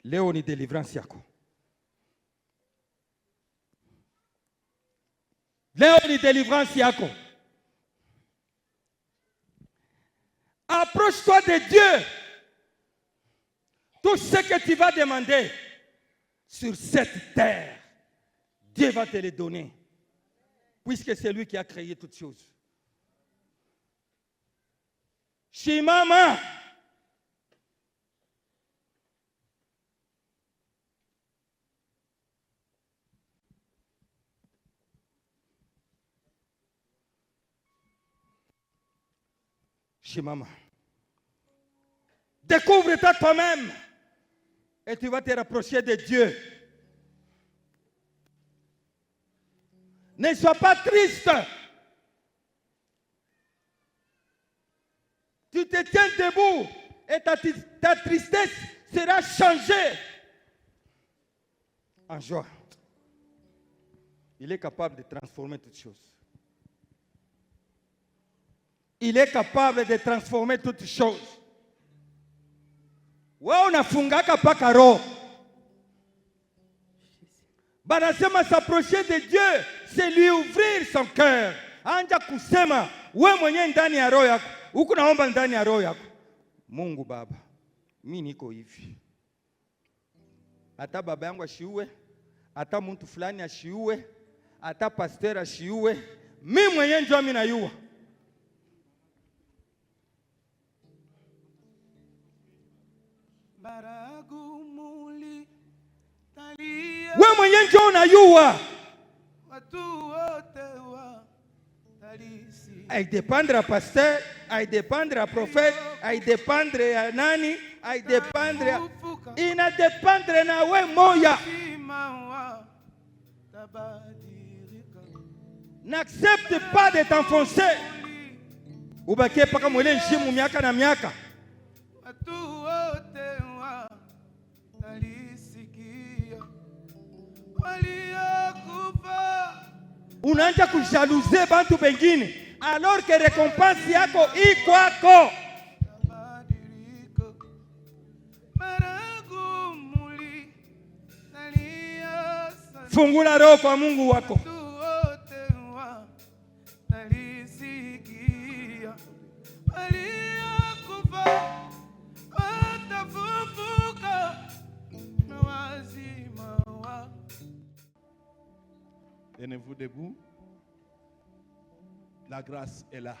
Leo ni deliverance yako. Leo ni délivrance yako. Approche-toi de Dieu. Tout ce que tu vas demander sur cette terre, Dieu va te le donner. Puisque c'est lui qui a créé toutes choses. Shimama. Shimama. Découvre-toi toi-même et tu vas te rapprocher de Dieu. Ne sois pas triste. Tu te tiens debout et ta tristesse sera changée en joie. Il est capable de transformer toutes choses. Il est capable de transformer toutes choses. Wewe unafungaka paka roho. Banasema s'approcher de Dieu, c'est lui ouvrir son cœur. Anja kusema, wewe mwenyewe ndani ya roho yako, huko naomba ndani ya roho yako. Mungu Baba, mimi niko hivi. Hata baba yangu ashiue, hata mtu fulani ashiue, hata pastor ashiue, mimi mwenyewe ndio mimi nayua. Wewe mwenyewe ndio unayua. Ai dépendre à pasteur, ai dépendre à prophète, ai dépendre à nani, ai dépendre à... ina dépendre na we moya. N'accepte pas de t'enfoncer. Ubakie paka mwele njimu miaka na miaka. Unaanza kujalouser bantu bengine alors que récompense yako ikwako. Fungula roho kwa Mungu wako. Tenez-vous debout. La grâce est là.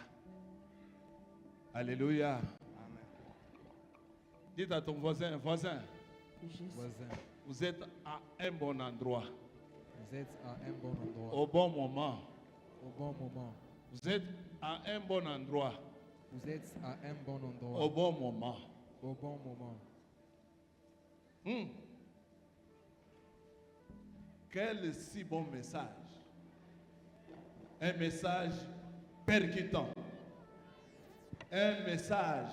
Alléluia. Amen. Dites à ton voisin, voisin, vous êtes à un bon endroit. Vous êtes à un bon endroit. Au bon moment. Au bon moment. Vous êtes à un bon endroit. Vous êtes à un bon endroit. Au bon moment. Au bon moment. Quel si bon message. Un message percutant. Un message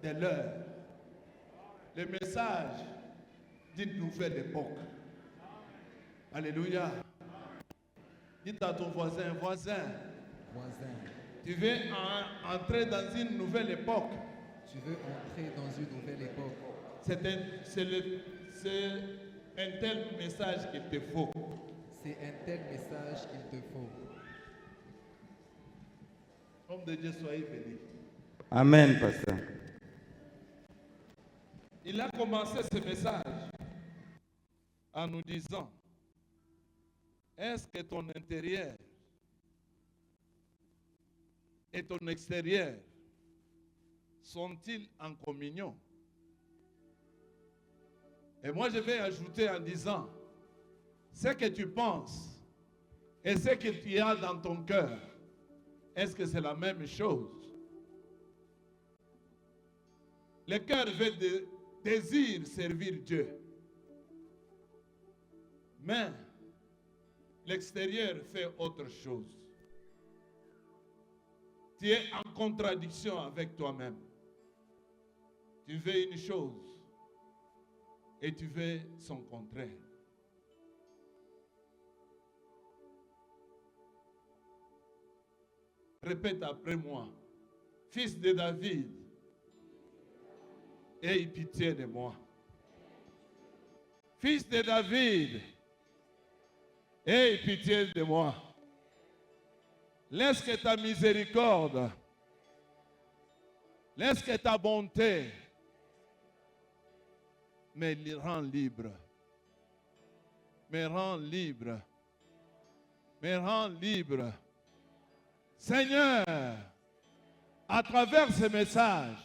de l'heure. Le message d'une nouvelle époque. Alléluia. Dites à ton voisin, voisin, tu veux entrer dans une nouvelle époque. Tu veux entrer dans une nouvelle époque. C'est un tel message qu'il te faut. C'est un tel message qu'il te faut. Homme de Dieu, soyez béni. Amen, pasteur. Il a commencé ce message en nous disant, est-ce que ton intérieur et ton extérieur sont-ils en communion? Et moi, je vais ajouter en disant, ce que tu penses et ce que tu as dans ton cœur, est-ce que c'est la même chose? Le cœur désire servir Dieu. Mais l'extérieur fait autre chose. Tu es en contradiction avec toi-même. Tu veux une chose et tu veux son contraire. Répète après moi. Fils de David, aie pitié de moi. Fils de David, aie pitié de moi. Laisse que ta miséricorde, laisse que ta bonté me rend libre. Me rend libre. Me rend libre. Seigneur, à travers ce message,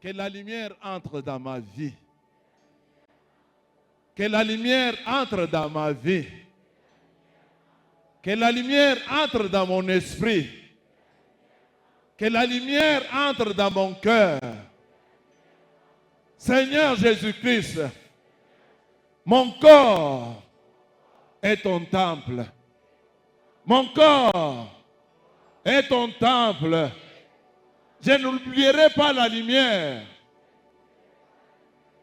que la lumière entre dans ma vie. Que la lumière entre dans ma vie. Que la lumière entre dans mon esprit. Que la lumière entre dans mon cœur. Seigneur Jésus-Christ, mon corps est ton temple. Mon corps est ton temple. Je n'oublierai pas la lumière.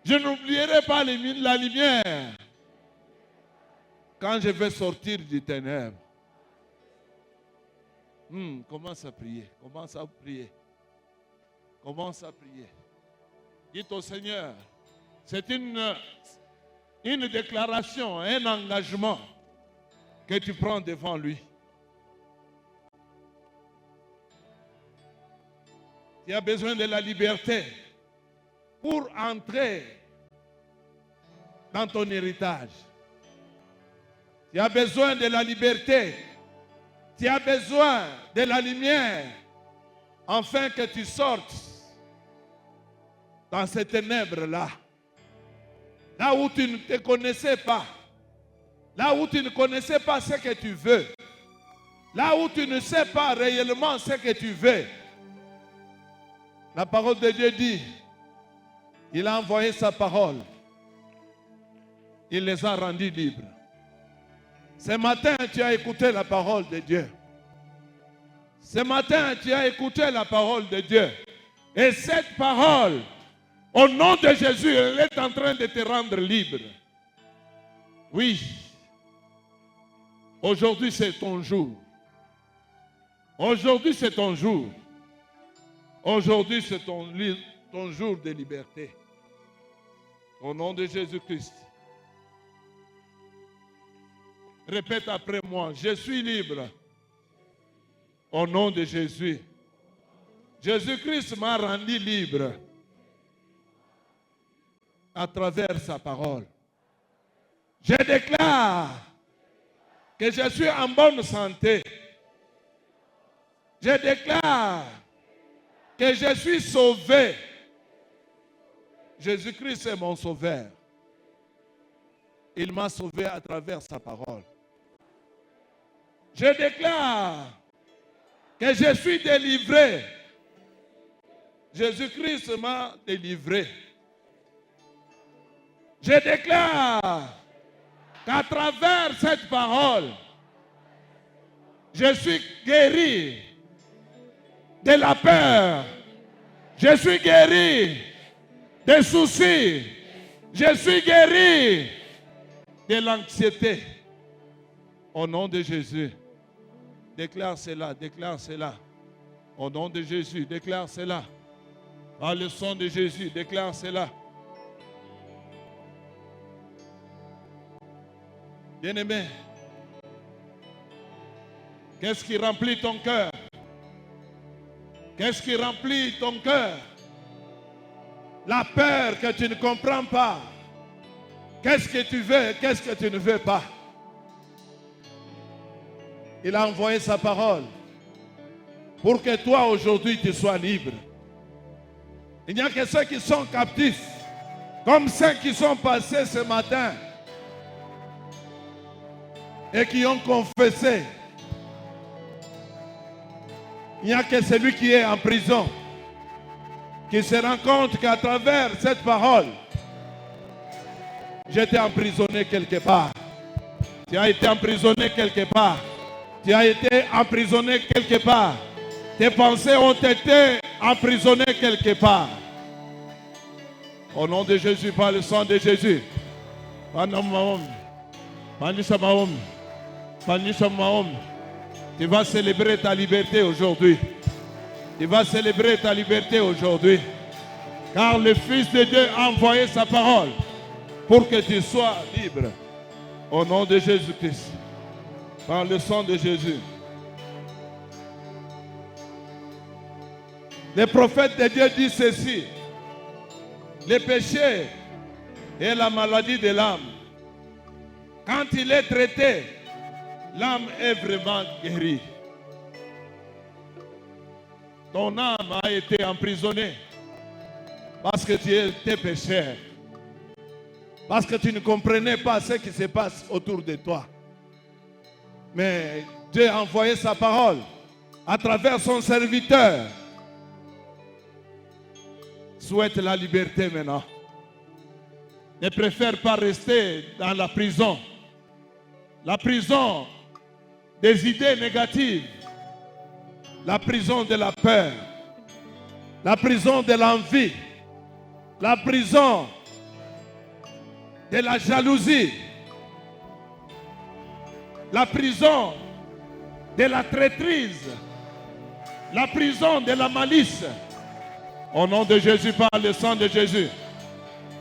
Je n'oublierai pas la lumière quand je vais sortir du ténèbre. Commence à prier. Commence à prier. Commence à prier. Dites au Seigneur, c'est une déclaration, un engagement que tu prends devant lui. Tu as besoin de la liberté pour entrer dans ton héritage. Tu as besoin de la liberté. Tu as besoin de la lumière afin que tu sortes dans ces ténèbres-là. Là où tu ne te connaissais pas. Là où tu ne connaissais pas ce que tu veux. Là où tu ne sais pas réellement ce que tu veux. La parole de Dieu dit, il a envoyé sa parole. Il les a rendus libres. Ce matin, tu as écouté la parole de Dieu. Ce matin, tu as écouté la parole de Dieu. Et cette parole, au nom de Jésus, elle est en train de te rendre libre. Oui. Aujourd'hui, c'est ton jour. Aujourd'hui, c'est ton jour. Aujourd'hui, c'est ton jour de liberté. Au nom de Jésus-Christ. Répète après moi, je suis libre. Au nom de Jésus. Jésus-Christ m'a rendu libre à travers sa parole. Je déclare que je suis en bonne santé. Je déclare que je suis sauvé. Jésus-Christ est mon sauveur. Il m'a sauvé à travers sa parole. Je déclare que je suis délivré. Jésus-Christ m'a délivré. Je déclare qu'à travers cette parole, je suis guéri de la peur. Je suis guéri des soucis. Je suis guéri de l'anxiété. Au nom de Jésus, déclare cela, déclare cela. Au nom de Jésus, déclare cela. Par le sang de Jésus, déclare cela. Bien-aimé, qu'est-ce qui remplit ton cœur? Qu'est-ce qui remplit ton cœur? La peur que tu ne comprends pas. Qu'est-ce que tu veux, qu'est-ce que tu ne veux pas? Il a envoyé sa parole pour que toi aujourd'hui tu sois libre. Il n'y a que ceux qui sont captifs, comme ceux qui sont passés ce matin et qui ont confessé. Il n'y a que celui qui est en prison qui se rend compte qu'à travers cette parole, j'étais emprisonné quelque part. Tu as été emprisonné quelque part. Tu as été emprisonné quelque part. Tes pensées ont été emprisonnées quelque part. Au nom de Jésus, par le sang de Jésus. Tu vas célébrer ta liberté aujourd'hui. Tu vas célébrer ta liberté aujourd'hui. Car le Fils de Dieu a envoyé sa parole pour que tu sois libre. Au nom de Jésus-Christ. Par le sang de Jésus. Les prophètes de Dieu disent ceci. Les péchés et la maladie de l'âme, quand il est traité, l'âme est vraiment guérie. Ton âme a été emprisonnée parce que tu étais pécheur. Parce que tu ne comprenais pas ce qui se passe autour de toi. Mais Dieu a envoyé sa parole à travers son serviteur. Souhaite la liberté maintenant. Ne préfère pas rester dans la prison. La prison des idées négatives. La prison de la peur. La prison de l'envie. La prison de la jalousie. La prison de la traîtrise. La prison de la malice. Au nom de Jésus, par le sang de Jésus.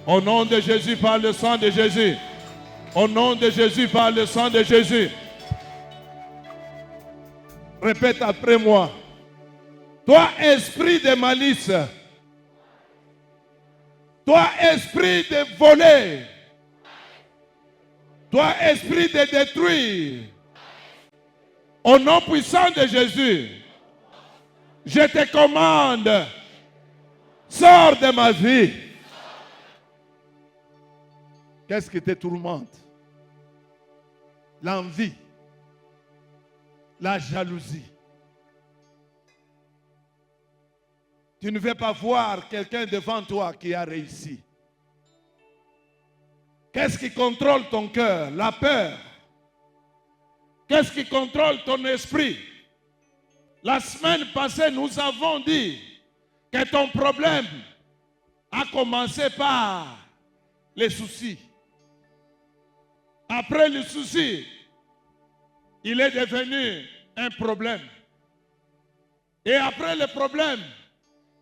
Au nom de Jésus, par le sang de Jésus. Au nom de Jésus, par le sang de Jésus. Répète après moi. Toi, esprit de malice. Toi, esprit de voler. Toi, esprit de détruire. Au nom puissant de Jésus, je te commande, sors de ma vie. Qu'est-ce qui te tourmente? L'envie, la jalousie. Tu ne veux pas voir quelqu'un devant toi qui a réussi. Qu'est-ce qui contrôle ton cœur? La peur. Qu'est-ce qui contrôle ton esprit? La semaine passée, nous avons dit que ton problème a commencé par les soucis. Après le souci, il est devenu un problème. Et après le problème,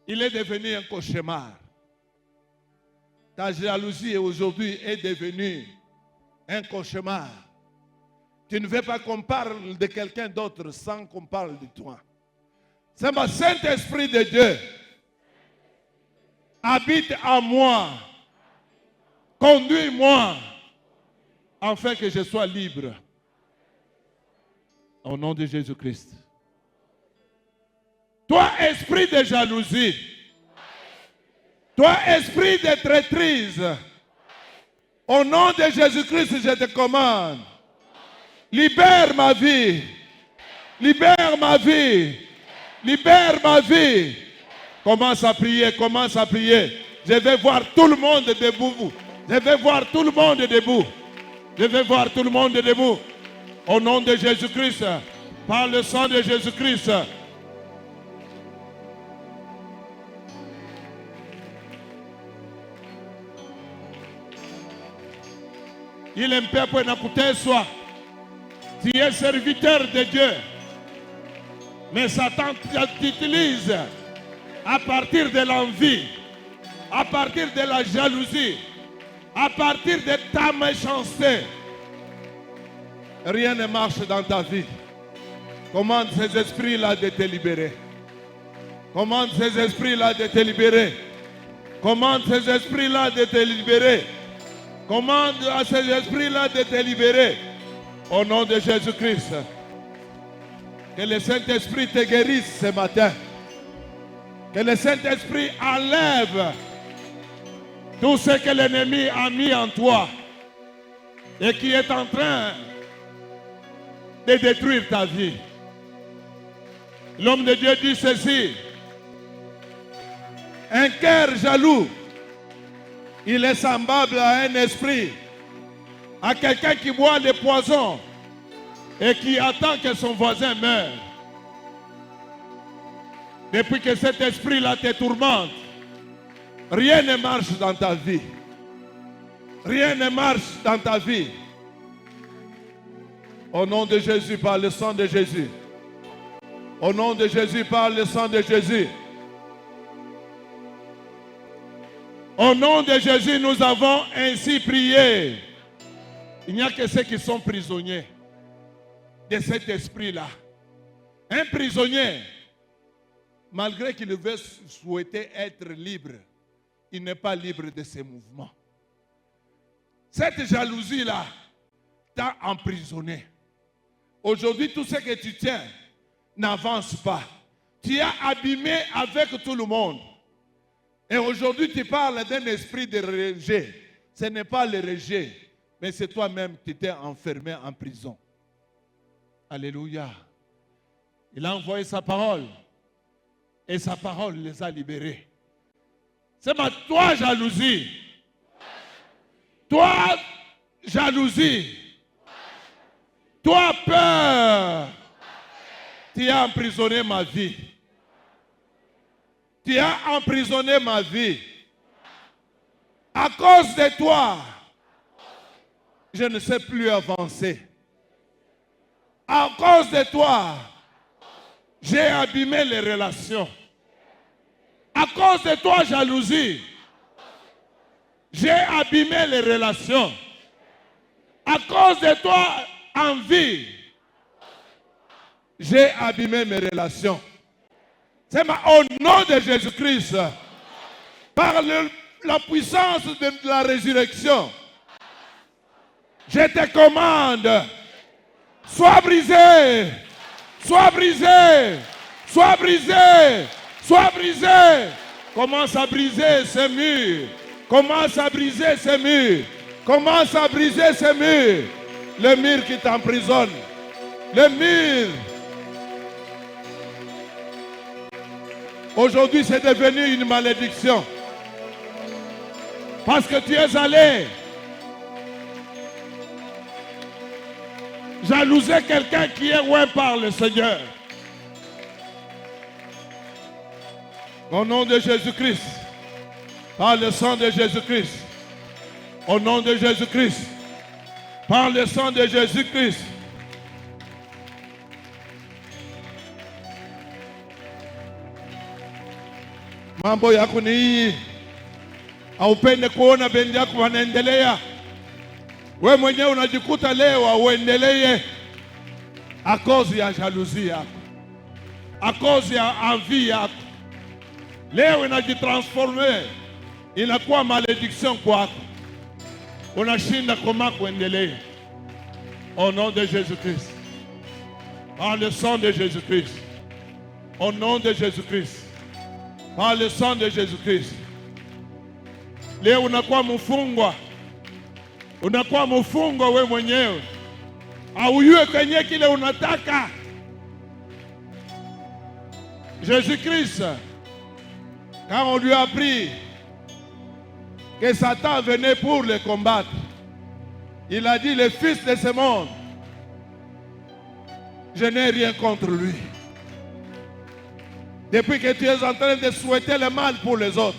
il est devenu un cauchemar. Ta jalousie aujourd'hui est devenue un cauchemar. Tu ne veux pas qu'on parle de quelqu'un d'autre sans qu'on parle de toi. C'est le Saint-Esprit de Dieu. Habite en moi. Conduis-moi. Afin que je sois libre. Au nom de Jésus-Christ. Toi, esprit de jalousie. Toi, esprit de traîtrise. Au nom de Jésus-Christ, je te commande. Libère ma vie. Libère ma vie. Libère ma vie. Commence à prier, commence à prier. Je vais voir tout le monde debout. Je vais voir tout le monde debout. Je vais voir tout le monde debout. Au nom de Jésus-Christ. Par le sang de Jésus-Christ. Il est peuple nakuteswa. Tu es serviteur de Dieu. Mais Satan t'utilise à partir de l'envie, à partir de la jalousie, à partir de ta méchanceté. Rien ne marche dans ta vie. Commande ces esprits-là de te libérer. Commande ces esprits-là de te libérer. Commande ces esprits-là de te libérer. Commande à ces esprits-là de te libérer. Au nom de Jésus-Christ. Que le Saint-Esprit te guérisse ce matin. Que le Saint-Esprit enlève tout ce que l'ennemi a mis en toi et qui est en train de détruire ta vie. L'homme de Dieu dit ceci. Un cœur jaloux, il est semblable à un esprit, à quelqu'un qui boit le poison et qui attend que son voisin meure. Depuis que cet esprit-là te tourmente, rien ne marche dans ta vie. Rien ne marche dans ta vie. Au nom de Jésus, par le sang de Jésus. Au nom de Jésus, par le sang de Jésus. Au nom de Jésus, nous avons ainsi prié. Il n'y a que ceux qui sont prisonniers de cet esprit-là. Un prisonnier, malgré qu'il veut souhaiter être libre, il n'est pas libre de ses mouvements. Cette jalousie-là t'a emprisonné. Aujourd'hui, tout ce que tu tiens n'avance pas. Tu as abîmé avec tout le monde. Et aujourd'hui, tu parles d'un esprit de rejet. Ce n'est pas le rejet, mais c'est toi-même qui t'es enfermé en prison. Alléluia. Il a envoyé sa parole. Et sa parole les a libérés. C'est ma toi, jalousie. Toi, jalousie. Toi, peur. Tu as emprisonné ma vie. Tu as emprisonné ma vie. À cause de toi, je ne sais plus avancer. À cause de toi, j'ai abîmé les relations. À cause de toi, jalousie, j'ai abîmé les relations. À cause de toi, envie, j'ai abîmé mes relations. C'est au nom de Jésus-Christ, par la puissance de la résurrection, je te commande, sois brisé, sois brisé, sois brisé, sois brisé. Commence à briser ces murs, commence à briser ces murs, commence à briser ces murs. Le mur qui t'emprisonne, le mur. Aujourd'hui, c'est devenu une malédiction. Parce que tu es allé jalouser quelqu'un qui est loin par le Seigneur. Au nom de Jésus-Christ, par le sang de Jésus-Christ, au nom de Jésus-Christ, par le sang de Jésus-Christ, mambo yako ni hii, haupende kuona bendi yako wanaendelea. We mwenyewe unajikuta leo hauendelee à cause ya jalousie yako, à cause ya envie yako. Leo inajitransforme, inakuwa malédiction kwako. Unashinda koma kuendelea. Au nom de Jésus-Christ, par le sang de Jésus-Christ, au nom de Jésus-Christ, par le sang de Jésus-Christ. Leo unakuwa mfungwa. Unakuwa mfungwa we mwenyewe. Auyue kwenye kile unataka. Jésus-Christ, quand on lui a appris que Satan venait pour le combattre, il a dit, le fils de ce monde, je n'ai rien contre lui. Depuis que tu es en train de souhaiter le mal pour les autres,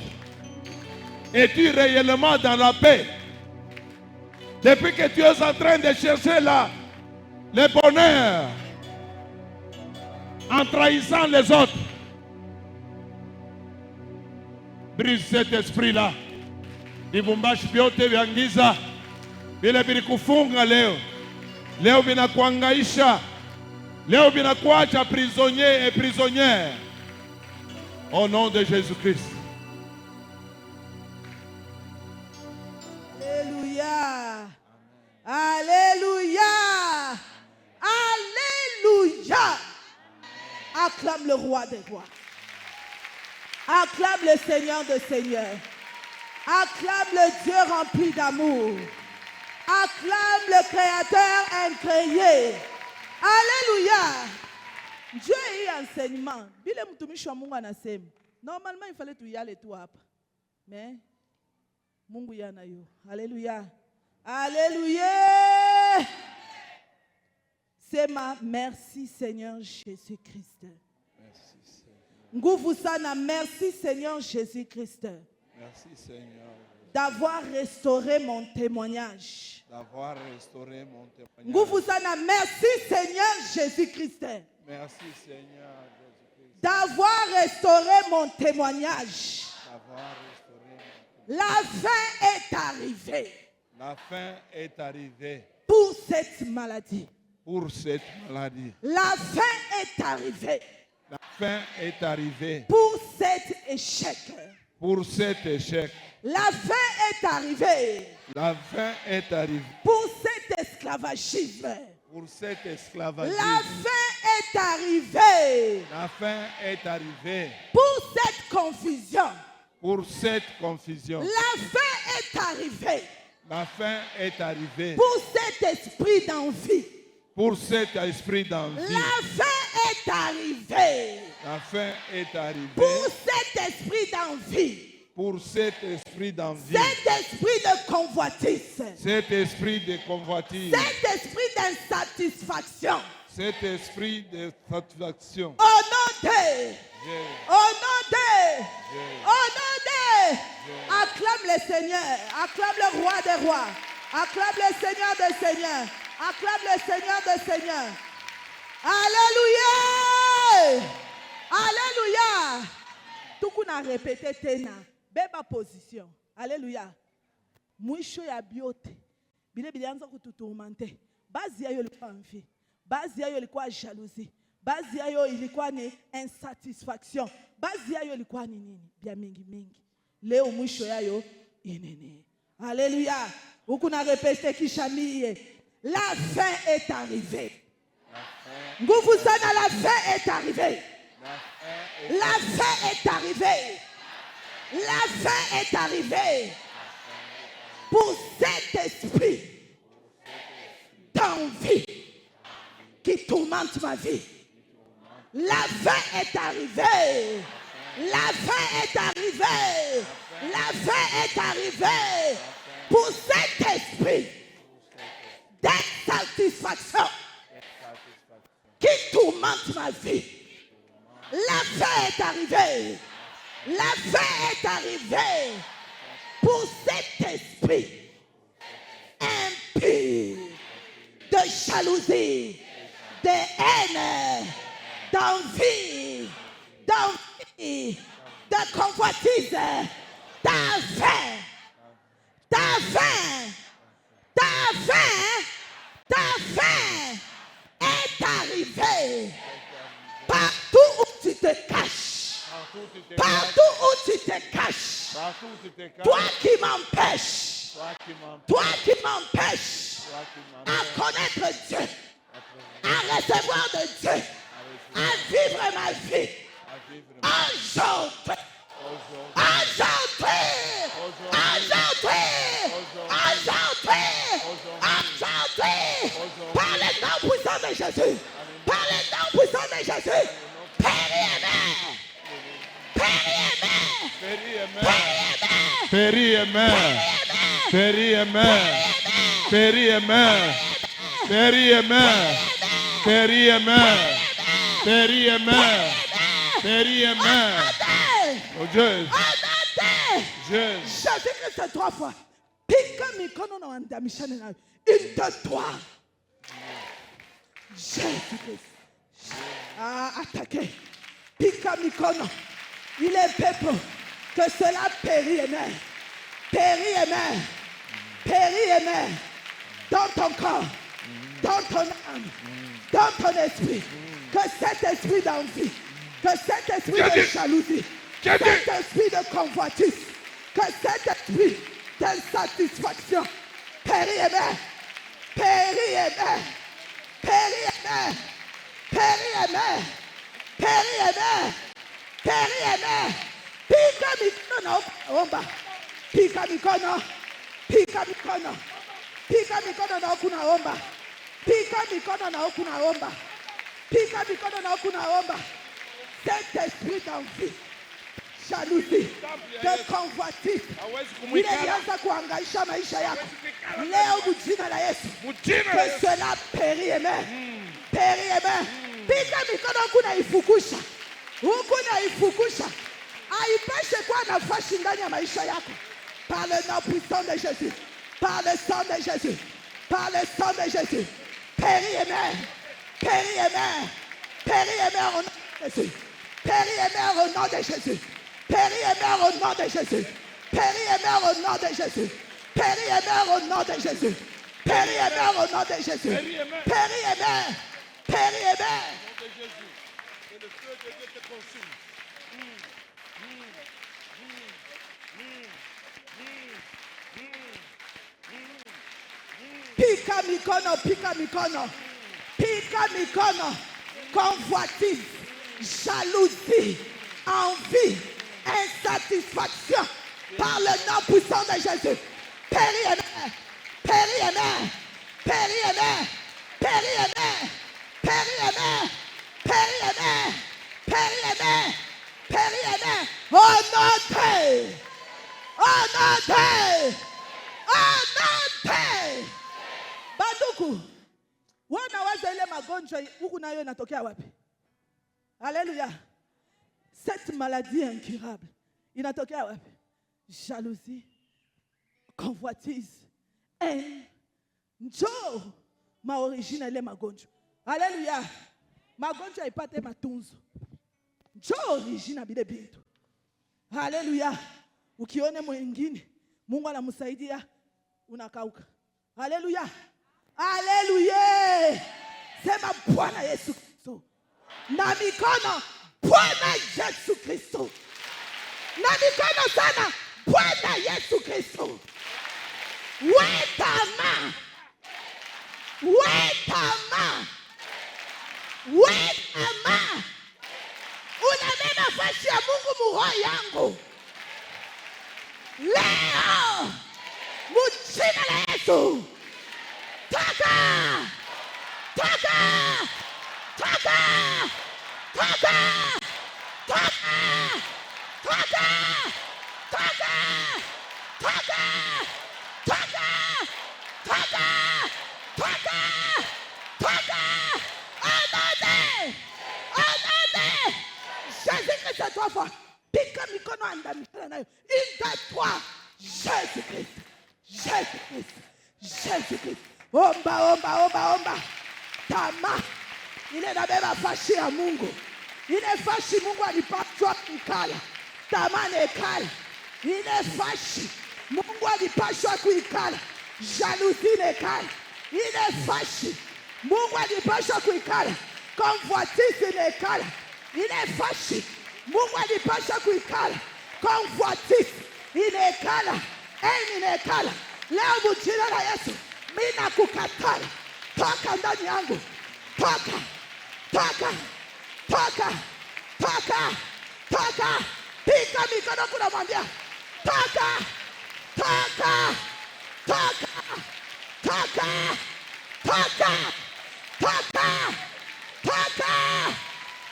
es-tu réellement dans la paix? Depuis que tu es en train de chercher le bonheur en trahissant les autres, brise cet esprit-là. Vibumbashi vyote vya giza vile vilikufunga leo, leo vinakuangaisha, leo vinakuacha prisonnier et prisonnière. Au nom de Jésus-Christ. Alléluia. Alléluia. Alléluia. Acclame le roi des rois. Acclame le Seigneur des seigneurs. Acclame le Dieu rempli d'amour. Acclame le Créateur incréé. Alléluia. Dieu est enseignement. Normalement, il fallait tout y aller tout après. Mais, Mungu yana yo. Alléluia. Alléluia. C'est ma merci Seigneur Jésus-Christ. Merci Seigneur. Nguvu sana, merci Seigneur Jésus-Christ. Merci Seigneur. D'avoir restauré mon témoignage. D'avoir restauré mon témoignage. Nguvu sana, merci Seigneur Jésus-Christ. Merci Seigneur Jésus-Christ. D'avoir restauré mon témoignage. D'avoir restauré mon témoignage. La fin est arrivée La fin est arrivée pour cette maladie. pour cette maladie. La fin est arrivée La fin est arrivée pour cet échec. pour cet échec. La fin est arrivée La fin est arrivée pour cet esclavagisme. pour cet La esclavagisme. fin est arrivée La fin est arrivée pour cette confusion. pour cette confusion. La fin est arrivée La fin est arrivée pour cet esprit d'envie. pour cet esprit d'envie. La fin est arrivée La fin est arrivée pour cet esprit d'envie. pour cet esprit d'envie. Cet esprit de convoitise. Cet esprit de convoitise. Cet esprit d'insatisfaction. Cet esprit de satisfaction. Au nom de, Je- au nom de, au nom de. Acclame le Seigneur. Acclame le roi des rois. Acclame le Seigneur des seigneurs. Acclame le Seigneur des seigneurs. Alléluia. Alléluia. Tout qu'on a répété tena. Beba position. Alléluia. Mwisho ya biote. Bile bilianza kututourmenter. Bazi yayo ilikuwa envie. Bazi yayo ilikuwa jalousie. Bazi yayo ilikuwa ni insatisfaction. Bazi yayo ilikuwa ni nini? Bia mingi mingi. Leo mwisho yayo inene. Alléluia. Huku na répété kishamie. La fin est arrivée. Nguvu sana, la fin est arrivée. La fin est arrivée. La fin est arrivée pour cet esprit d'envie qui tourmente ma vie. La fin est arrivée. La fin est arrivée. La fin est arrivée pour cet esprit d'insatisfaction qui tourmente ma vie. La fin est arrivée. La fin est arrivée pour cet esprit impur de jalousie, de haine, d'envie, de convoitise. Ta fin, ta fin, ta fin, ta fin est arrivée. Partout où tu te caches, partout où tu te caches, toi qui m'empêches, toi qui m'empêches à connaître Dieu, à recevoir de Dieu, à vivre ma vie, aujourd'hui, aujourd'hui, aujourd'hui, aujourd'hui, par le nom puissant de Jésus, par le nom puissant de Jésus, Père aimé, Péri aimé, Péri aimé, Péri aimé, Péri aimé, Péri aimé, Péri aimé, Péri aimé. Oh Dieu, Dieu. Jésus-Christ 3 fois. Pika mikono na wandamishane nayo. Une, deux, trois. Jésus-Christ. Attaquez. Pika mikono. Il est peuple que cela périt aimé. Périt aimé. Périt aimé. Dans ton corps. Dans ton âme. Dans ton esprit. Que cet esprit d'envie. Que cet esprit de jalousie. Cet esprit de convoitise. Que cet esprit d'insatisfaction. Périt aimé. Périt aimé. Périt aimé. Périt aimé. Périt aimé. Périt aimé. Pika mikono na omba. Pika mikono. Pika mikono. Pika mikono na okuna omba. Pika mikono na okuna omba. Pika mikono na okuna omba. Cet esprit d'envie, jalousie, de convoitise, ilianza kuhangaisha maisha yako leo mjina la Yesu, que cela périt aimé, périt aimé. Pika mikono huku naifukusha, huku naifukusha, haipashe kuwa nafasi ndani ya maisha yako, par le nom puissant de Jésus, par le sang de Jésus, par le sang de Jésus. Périt aimé, périt aimé, périt aimé au nom de Jésus. Péris aimé au nom de Jésus. Péris aimé au nom de Jésus. Péris et meurs au nom de Jésus. Péris et meurs au nom de Jésus. Péris et meurs au nom de Jésus. Péris et meurs. Péris et meurs. Au nom de Jésus. Que le feu de Dieu te consume. Pika mikono, pika mikono. Pika mikono. Convoitise, jalousie, envie, insatisfaction. Par le nom puissant de Jésus. Péris et meurs. Péris et meurs. Péris et meurs. Péris et meurs. Péris et meurs. Péris et meurs. Péris et meurs. Péris et meurs. Honoré. Honoré. Honoré. Banduku. Wana waza ile magonjwa huku nayo inatokea wapi? Alléluia. Cette maladie incurable inatokea wapi? Jalousie, convoitise, haine. Njoo maorigine ile magonjwa. Alléluia. Magonjwa ipate matunzo. Njoo origine bile bintu. Alléluia. Ukione mwingine Mungu anamsaidia unakauka. Alléluia. Alléluia. Sema Bwana Yesu Kristo. Na mikono Bwana Yesu Kristo. Na mikono sana Bwana Yesu Kristo. Wetama. Wetama. Wetama. Unanena fashi ya Mungu muroho yangu. Leo mujina la Yesu. Toka! Toka! Toka! Toka! Toka! Toka! Toka! Toka! Toka! Toka! Toka! Toka! Adonne! Adonne! Jésus-Christ à toi fois. Pika mikono andamikana nayo. Inda-toi. Jésus-Christ. Jésus-Christ. Jésus-Christ. Omba, omba, omba, omba. Tama. Ile nabeba fashi ya Mungu. Ile fashi Mungu alipaswa kuikala. Tama nekala. Ile fashi Mungu alipaswa kuikala. Jalousie nekala. Ile fashi Mungu alipaswa kuikala. Convoitise nekala. Ile fashi Mungu alipaswa kuikala. Convoitise inekala. Inekala. Leo mjina la Yesu mina kukatala. Toka ndani yangu. Toka. Toka. Toka. Toka. Toka. Pika mikono kunamwambia. Toka. Toka. Toka. Toka. Toka. Toka. Toka.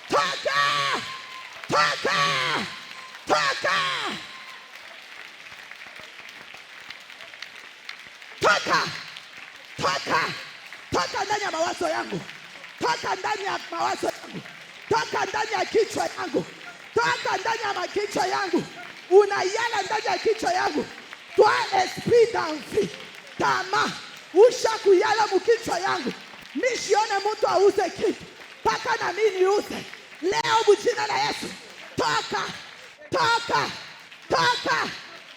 Toka. Toka. Toka. Toka. Toka. Toka ndani ya mawazo yangu. Toka ndani ya mawazo yangu. Toka ndani ya kichwa yangu. Toka ndani ya makichwa yangu. Unayala ndani ya kichwa yangu. Toi esprit d'envie. Tama. Usha kuyala mukichwa yangu. Nishione mtu auze kitu. Paka na mimi niuze. Leo mjina la Yesu. Toka. Toka. Toka.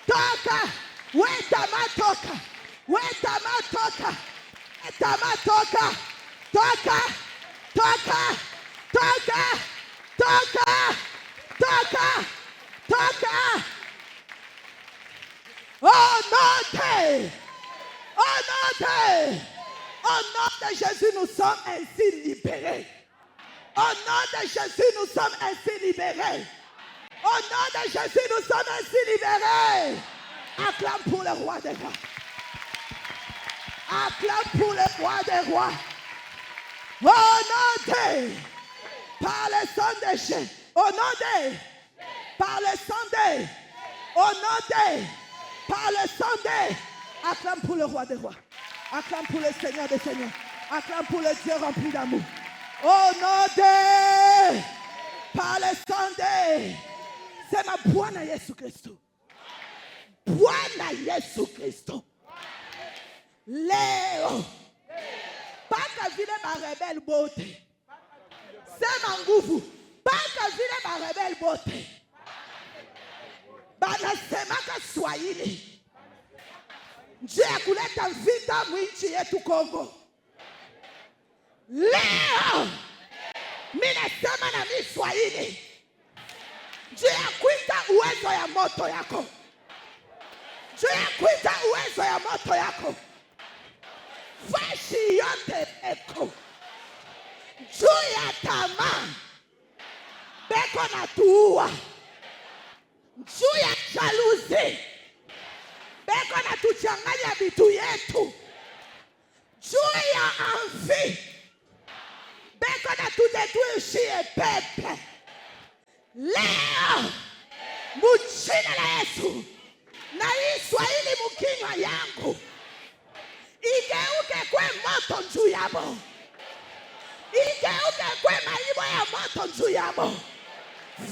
Toka. Wetama toka. Wetama toka. Wetama toka. Toka. Toka. Toka. Toka. Toka. Toka. Au nom de Jésus, nous sommes ainsi libérés. Au nom de Jésus, nous sommes ainsi libérés. Au nom de Jésus, nous sommes ainsi libérés. Acclame pour le roi des rois. Acclame pour le roi des rois. Au nom de, par le sang de Jésus. Au nom de, par le sang de, au nom de, par le sang de. Acclame pour le roi des rois. Acclame pour le Seigneur des seigneurs. Acclame pour le Dieu rempli d'amour. Au nom de, par le sang de. C'est ma Bwana Yesu Kristo. Bwana Yesu Kristo. Leo. Paka vile marebel bote. Sema nguvu. Paka vile marebel bote. banasemaka Swahili njia ya kuleta vita mwinchi yetu Kongo. Leo minasema na mi Swahili njia ya kuita uwezo ya moto yako, njia ya kuita uwezo ya moto yako. Fashi yote eko juu ya tamaa beko na tuua, juu ya jaluzi beko na tuchanganya vitu yetu, juu ya envie beko na tudetruire pepe. Leo mujina la Yesu na hii Swahili mukinywa yangu igeuke kwe moto njuu yabo, igeuke kwe maibo ya moto njuu yabo.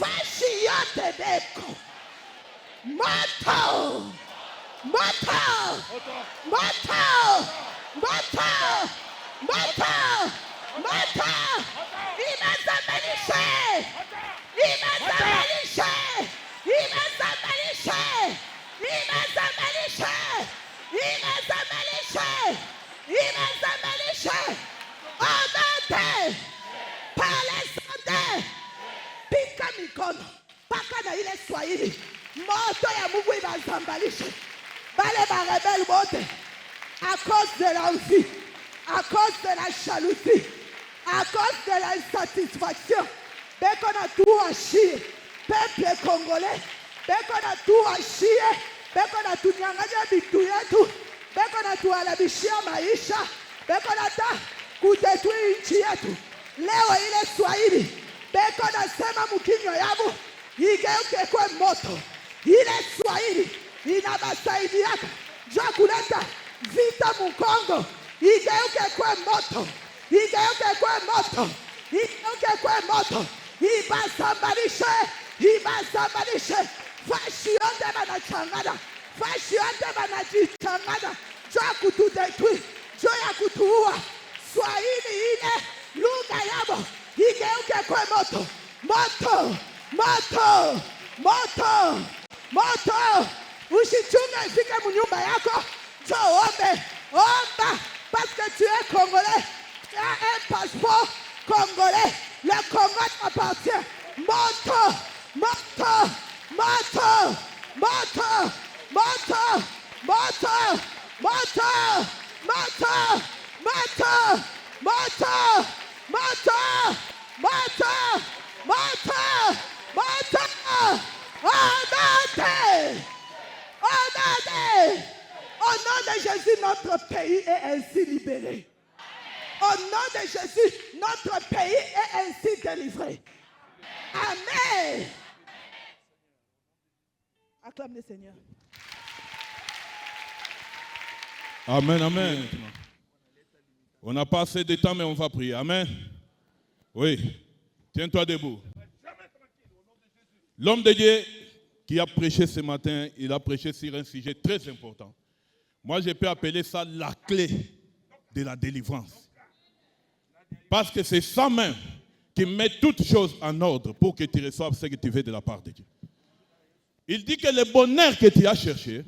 Fashi yote beko moto, moto, moto, moto, moto, moto. Imezamilishe, imezamilishe, imezamilishe, imezamilishe, imezamilishe, imezamilishe. Odate, palesante, pika mikono, paka na ile Swahili. Moto ya Mungu ibazambalishe. Bale barebel bote, à cause de l'envie, à cause de la jalousie, à cause de l'insatisfaction, beko na tout achie, peuple congolais, beko na tout achie, beko na tunyanganya bitu yetu, beko na tualabishia maisha, beko na ta kutetui nchi yetu. Leo ile Swahili, beko na sema mukinywa yabu, igeuke kwe moto. Ile Swahili inabasaidiaka jua kuleta vita Mukongo, igeuke kwe moto, igeuke kwe moto, igeuke kwe moto. Ibasambalishe, ibasambalishe. Fashi yote banachangana, fashi yote banajichangana jua kutudetui, jua ya kutuua. Swahili ile lugha yabo igeuke kwe moto, moto, moto, moto, moto. Usichunge ifike munyumba yako, jo ombe, omba, parce que tu es congolais, tu as un passeport congolais, le Congo t'appartient. Moto, moto, moto, moto, moto, moto, moto, moto, moto, moto, moto, moto, moto, moto. Amen. Amen. Au nom de Jésus, notre pays est ainsi libéré. Au nom de Jésus, notre pays est ainsi délivré. Amen. Acclame le Seigneur. Amen, amen. On n'a pas assez de temps, mais on va prier. Amen. Oui. Tiens-toi debout. L'homme de Dieu qui a prêché ce matin, il a prêché sur un sujet très important. Moi, je peux appeler ça la clé de la délivrance. Parce que c'est ça même qui met toutes choses en ordre pour que tu reçoives ce que tu veux de la part de Dieu. Il dit que le bonheur que tu as cherché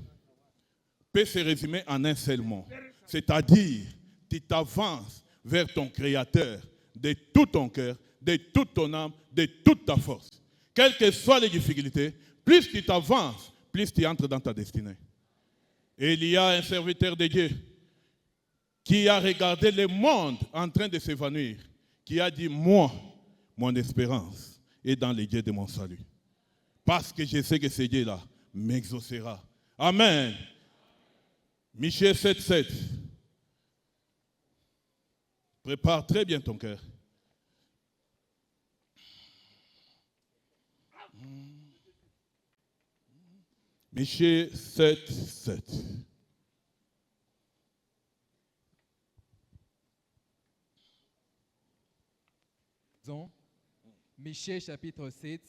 peut se résumer en un seul mot. C'est-à-dire, tu t'avances vers ton Créateur de tout ton cœur, de toute ton âme, de toute ta force. Quelles que soient les difficultés, plus tu t'avances, plus tu entres dans ta destinée. Et il y a un serviteur de Dieu qui a regardé le monde en train de s'évanouir, qui a dit, moi, mon espérance est dans les dieux de mon salut. Parce que je sais que ce Dieu-là m'exaucera. Amen. Michée 7,7. Prépare très bien ton cœur. Michée 7,7. Michée chapitre 7,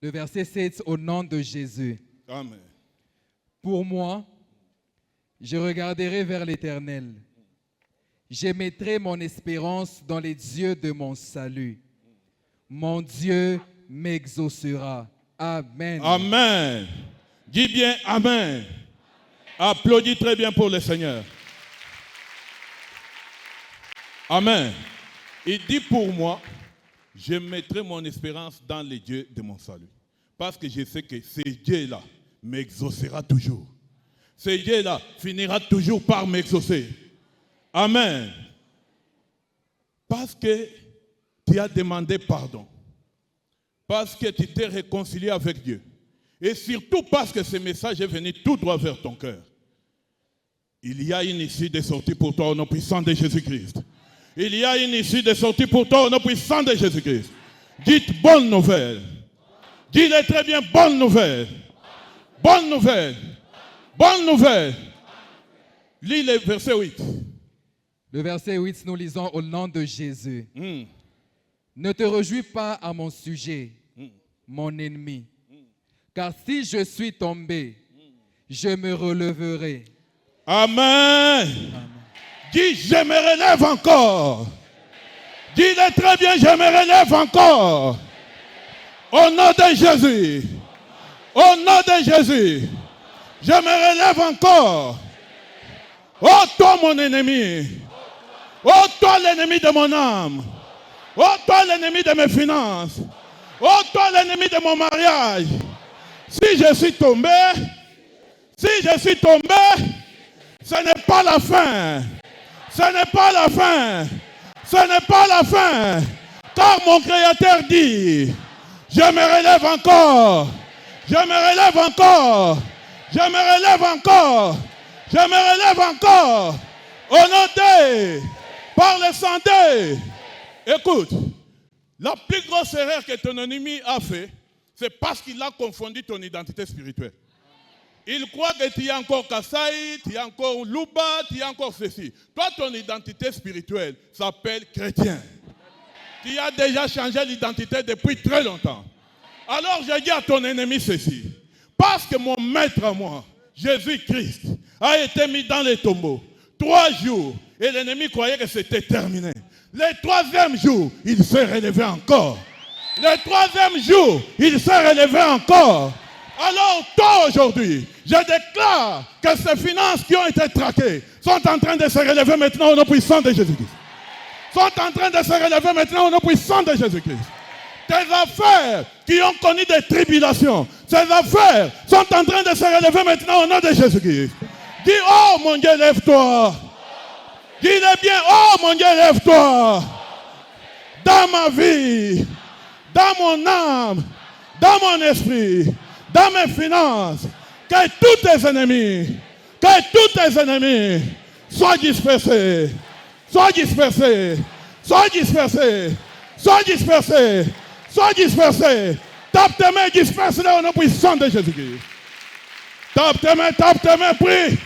le verset 7, au nom de Jésus. Amen. Pour moi, je regarderai vers l'Éternel. Je mettrai mon espérance dans les dieux de mon salut. Mon Dieu m'exaucera. Amen. Amen. Dis bien Amen. Applaudis très bien pour le Seigneur. Amen. Il dit pour moi, je mettrai mon espérance dans les dieux de mon salut. Parce que je sais que ce Dieu-là m'exaucera toujours. Ce Dieu-là finira toujours par m'exaucer. Amen. Parce que tu as demandé pardon. Parce que tu t'es réconcilié avec Dieu. Et surtout parce que ce message est venu tout droit vers ton cœur. Il y a une issue de sortie pour toi au nom puissant de Jésus-Christ. Il y a une issue de sortie pour toi au nom puissant de Jésus-Christ. Dites bonne nouvelle. Dites très bien bonne nouvelle. Bonne nouvelle. Bonne nouvelle. Lis le verset 8. Le verset 8, nous lisons au nom de Jésus. Ne te réjouis pas à mon sujet, mon ennemi. Car si je suis tombé, je me releverai. Amen. Dis, je me relève encore. Dis-le très bien, je me relève encore. Au nom de Jésus. Au nom de Jésus. Je me relève encore. Oh toi mon ennemi. Oh toi l'ennemi de mon âme. Oh toi l'ennemi de mes finances. Oh toi l'ennemi de mon mariage. Si je suis tombé, ce n'est pas la fin. Ce n'est pas la fin. Ce n'est pas la fin. Car mon Créateur dit, je me relève encore. Je me relève encore. Je me relève encore. Je me relève encore. Au nom de, par le sang de. Écoute, la plus grosse erreur que ton ennemi a fait, c'est parce qu'il a confondu ton identité spirituelle. Il croit que tu es encore Kassai, tu es encore Luba, tu es encore ceci. Toi, ton identité spirituelle s'appelle chrétien. Tu as déjà changé l'identité depuis très longtemps. Alors je dis à ton ennemi ceci. Parce que mon maître à moi, Jésus-Christ, a été mis dans les tombeaux 3 jours et l'ennemi croyait que c'était terminé. Le 3e jour, il s'est relevé encore. Le 3e jour, il s'est relevé encore. Alors toi aujourd'hui, je déclare que ces finances qui ont été traquées sont en train de se relever maintenant au nom puissant de Jésus-Christ. Sont en train de se relever maintenant au nom puissant de Jésus-Christ. Tes affaires qui ont connu des tribulations, ces affaires sont en train de se relever maintenant au nom de Jésus-Christ. Dis, oh mon Dieu, lève-toi. Dis-le bien, oh mon Dieu, lève-toi. Dans ma vie, dans mon âme, dans mon esprit, dans mes finances, que tous tes ennemis soient dispersés, soient dispersés, soient dispersés, soient dispersés, soient dispersés. Tape tes mains, disperse-les au nom puissant de Jésus-Christ. Tape tes mains, prie.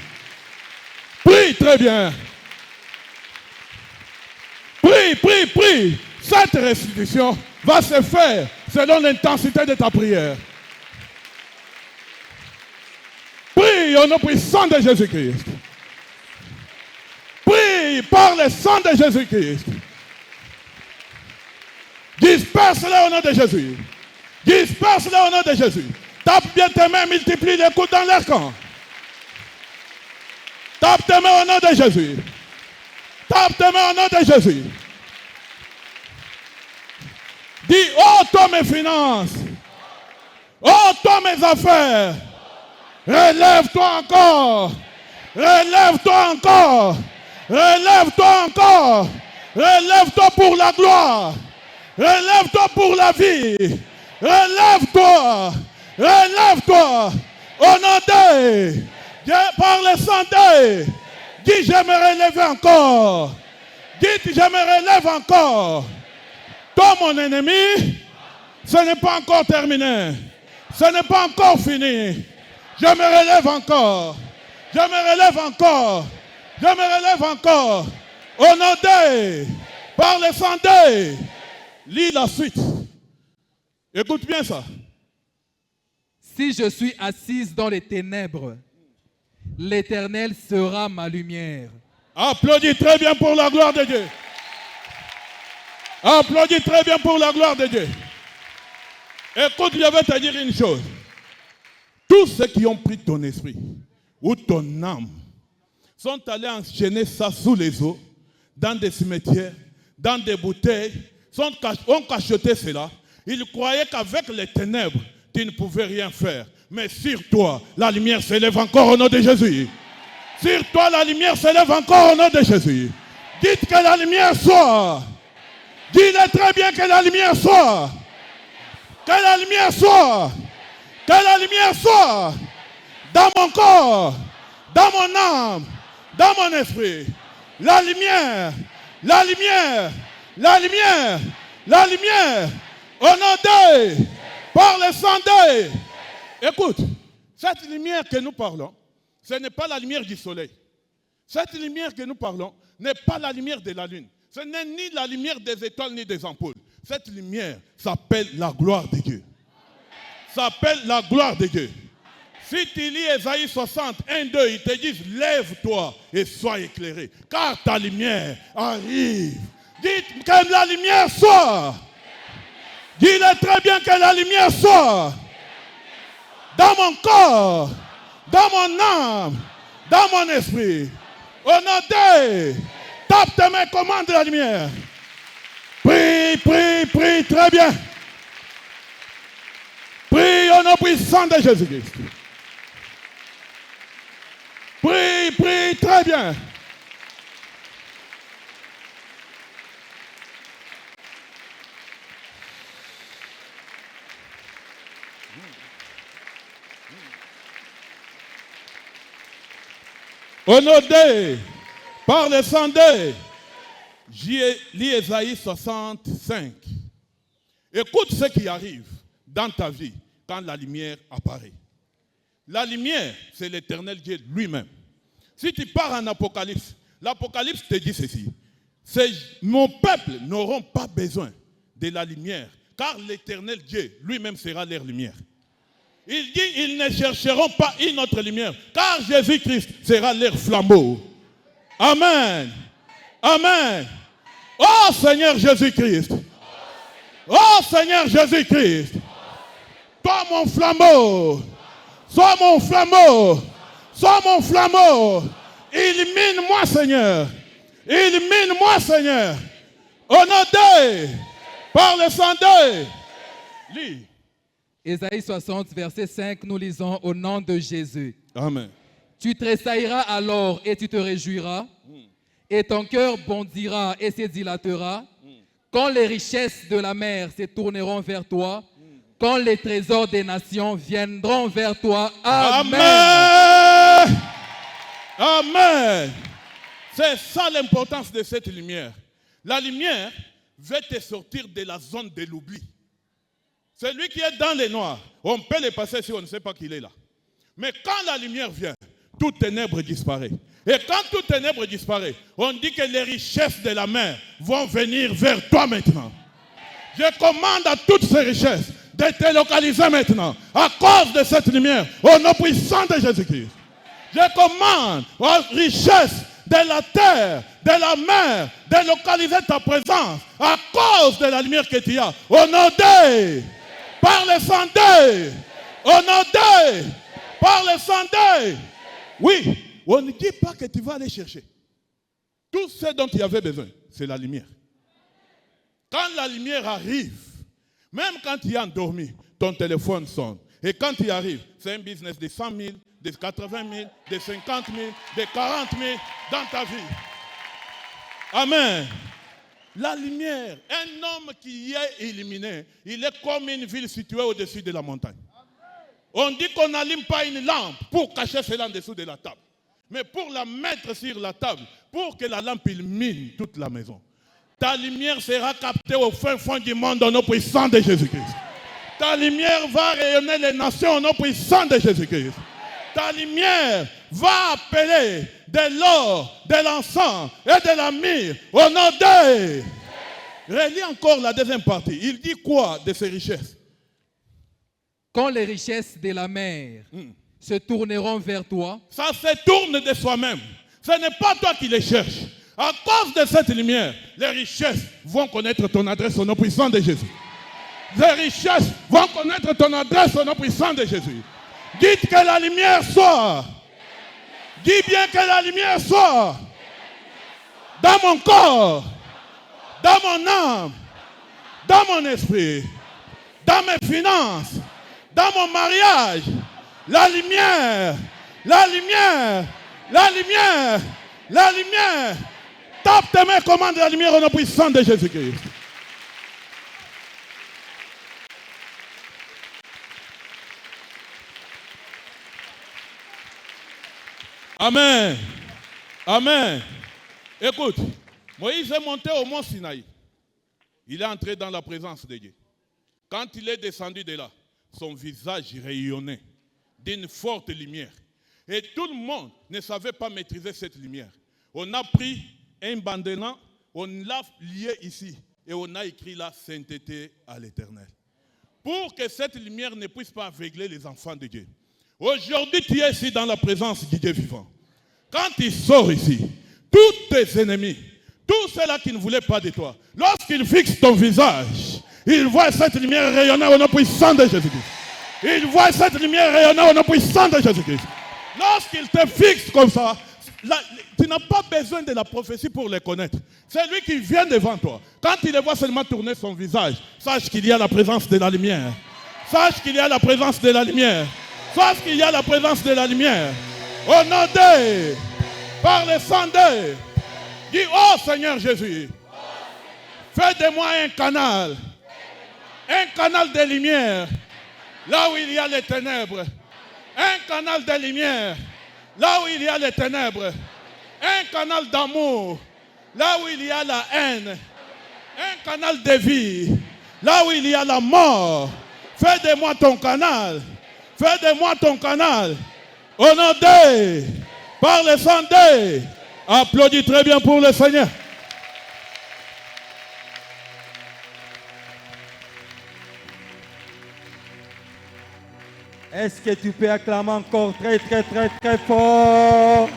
Prie très bien. Prie. Cette restitution va se faire selon l'intensité de ta prière. Prie au nom puissant de Jésus-Christ. Prie par le sang de Jésus-Christ. Disperse-les au nom de Jésus. Disperse-les au nom de Jésus. Tape bien tes mains, multiplie les coups dans leur camp. Tape tes mains au nom de Jésus. Tape tes mains au nom de Jésus. Dis, oh toi mes finances. Oh toi mes affaires. Relève-toi encore. Relève-toi encore. Relève-toi encore. Relève-toi pour la gloire. Relève-toi pour la vie. Relève-toi. Relève-toi. Au nom de Dieu, par le sang de. Dis, je me relève encore. Dites, je me relève encore. Toi, mon ennemi, ce n'est pas encore terminé. Ce n'est pas encore fini. Je me relève encore. Je me relève encore. Je me relève encore. Au nom de, par le sang de. Lis la suite. Écoute bien ça. Si je suis assise dans les ténèbres, l'Éternel sera ma lumière. Applaudis très bien pour la gloire de Dieu. Applaudis très bien pour la gloire de Dieu. Écoute, je vais te dire une chose. Tous ceux qui ont pris ton esprit ou ton âme sont allés enchaîner ça sous les eaux, dans des cimetières, dans des bouteilles, ont cacheté cela. Ils croyaient qu'avec les ténèbres, tu ne pouvais rien faire. Mais sur toi, la lumière s'élève encore au nom de Jésus. Sur toi, la lumière s'élève encore au nom de Jésus. Dites que la lumière soit. Dis-le très bien que la lumière soit. Que la lumière soit. Que la lumière soit. Dans mon corps, dans mon âme, dans mon esprit. La lumière, la lumière, la lumière, la lumière. Au nom de, par le sang de. Écoute, cette lumière que nous parlons, ce n'est pas la lumière du soleil. Cette lumière que nous parlons n'est pas la lumière de la lune. Ce n'est ni la lumière des étoiles ni des ampoules. Cette lumière s'appelle la gloire de Dieu. S'appelle la gloire de Dieu. Si tu lis Ésaïe 60, 1, 2, ils te disent lève-toi et sois éclairé, car ta lumière arrive. Dites que la lumière soit. Dis-le très bien que la lumière soit. Dans mon corps, dans mon âme, dans mon esprit. Au nom de, tape tes mains, commande la lumière. Prie, prie, prie, très bien. Prie au nom puissant de Jésus-Christ. Prie, prie, très bien. Au nom de, par le sang de, j'ai lu Ésaïe 65. Écoute ce qui arrive dans ta vie quand la lumière apparaît. La lumière, c'est l'Éternel Dieu lui-même. Si tu pars en Apocalypse, l'Apocalypse te dit ceci. Mon peuple n'auront pas besoin de la lumière, car l'Éternel Dieu lui-même sera leur lumière. Il dit, ils ne chercheront pas une autre lumière, car Jésus-Christ sera leur flambeau. Amen. Amen. Oh Seigneur Jésus-Christ. Oh Seigneur Jésus-Christ. Toi mon flambeau. Sois mon flambeau. Sois mon flambeau. Illumine-moi Seigneur. Illumine-moi Seigneur. Au nom de, par le sang de. Lis. Ésaïe 60, verset 5, nous lisons au nom de Jésus. Amen. Tu tressailleras alors et tu te réjouiras, et ton cœur bondira et se dilatera, quand les richesses de la mer se tourneront vers toi, quand les trésors des nations viendront vers toi. Amen. Amen. Amen. C'est ça l'importance de cette lumière. La lumière veut te sortir de la zone de l'oubli. Celui qui est dans les noirs, on peut le passer si on ne sait pas qu'il est là. Mais quand la lumière vient, toute ténèbre disparaît. Et quand toute ténèbre disparaît, on dit que les richesses de la mer vont venir vers toi maintenant. Je commande à toutes ces richesses de te localiser maintenant à cause de cette lumière, au nom puissant de Jésus-Christ. Je commande aux richesses de la terre, de la mer, de localiser ta présence à cause de la lumière que tu as. Au nom de, par le sang de, au nom de, par le sang de. Oui, on ne dit pas que tu vas aller chercher. Tout ce dont tu avais besoin, c'est la lumière. Quand la lumière arrive, même quand tu es endormi, ton téléphone sonne. Et quand tu arrives, c'est un business de 100 000, de 80 000, de 50 000, de 40 000 dans ta vie. Amen. La lumière, un homme qui est illuminé, il est comme une ville située au-dessus de la montagne. On dit qu'on n'allume pas une lampe pour cacher cela en dessous de la table, mais pour la mettre sur la table, pour que la lampe illumine toute la maison. Ta lumière sera captée au fin fond du monde au nom puissant de Jésus-Christ. Ta lumière va rayonner les nations au nom puissant de Jésus-Christ. Ta lumière va appeler de l'or, de l'encens et de la myrrhe au nom de... Relis encore la deuxième partie. Il dit quoi de ces richesses? Quand les richesses de la mer se tourneront vers toi. Ça se tourne de soi-même. Ce n'est pas toi qui les cherches. À cause de cette lumière, les richesses vont connaître ton adresse au nom puissant de Jésus. et richesses vont connaître ton adresse au nom puissant de Jésus. Dites que la lumière soit. Dis bien que la lumière soit dans mon corps, dans mon âme, dans mon esprit, dans mes finances, dans mon mariage. La lumière, la lumière, la lumière, la lumière. Tape tes mains, commande la lumière au nom puissant de Jésus-Christ. Amen. Amen. Écoute, Moïse est monté au mont Sinaï. Il est entré dans la présence de Dieu. Quand il est descendu de là, son visage rayonnait d'une forte lumière. Et tout le monde ne savait pas maîtriser cette lumière. On a pris un bandeau, on l'a lié ici et on a écrit la sainteté à l'Éternel. Pour que cette lumière ne puisse pas aveugler les enfants de Dieu. Aujourd'hui, tu es ici dans la présence du Dieu vivant. Quand tu sors ici, tous tes ennemis, tous ceux-là qui ne voulaient pas de toi, lorsqu'ils fixent ton visage, ils voient cette lumière rayonner au nom puissant de Jésus-Christ. Ils voient cette lumière rayonner au nom puissant de Jésus-Christ. Lorsqu'ils te fixent comme ça, tu n'as pas besoin de la prophétie pour les connaître. C'est lui qui vient devant toi. Quand il les voit seulement tourner son visage, sache qu'il y a la présence de la lumière. Sache qu'il y a la présence de la lumière. Sache qu'il y a la présence de la lumière. Au nom de, par le sang de, dis, oh Seigneur Jésus, fais de moi un canal de lumière, là où il y a les ténèbres. Un canal de lumière, là où il y a les ténèbres. Un canal d'amour, là où il y a la haine. Un canal de vie, là où il y a la mort. Fais de moi ton canal. Fais de moi ton canal. Au nom de, par le sang de. Applaudis très bien pour le Seigneur. Est-ce que tu peux acclamer encore très, très, très, très fort?